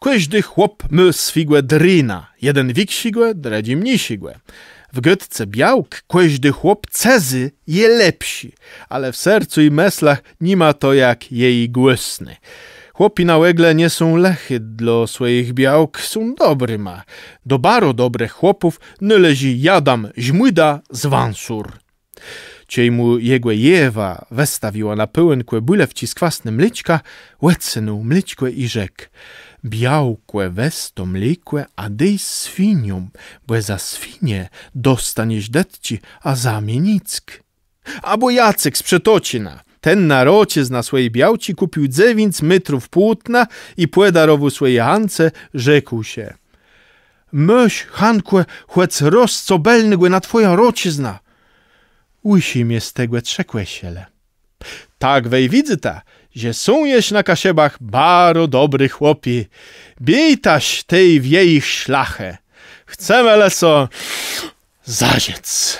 Każdy chłop my swigłe dryna, jeden większigłe, drugi mniejszigłe. W Götce białk każdy chłop cezy je lepsi, ale w sercu i myślach nie ma to jak jej głosny. Chłopi na łegle nie są lechy dla swoich białk, są dobry ma. Do baro dobrych chłopów należy Jadam Żmyda z Wansur. Ciej mu jego Jewa westawiła na pełenkłe bulewci z kwasne mleczka, łecynął mleczkłe i rzekł: białkłe westo mlekłe, a dej swiniom, bo za swinie dostaniesz detci, a za mnie nick. Abo Jacek z Przetocina. Ten na rocie na swojej białci kupił 9 metrów płótna i płedarowu swojej Hance rzekł się: myś, Hankłe, chłec rozcobelnygłe na twoja rocizna. Łysi mnie z tego trzekłesiele. Tak wej widzę ta, że są jeś na kasiebach baro dobry chłopi. Bijtaś tej w jej szlachę. Chcemy leso zaziec.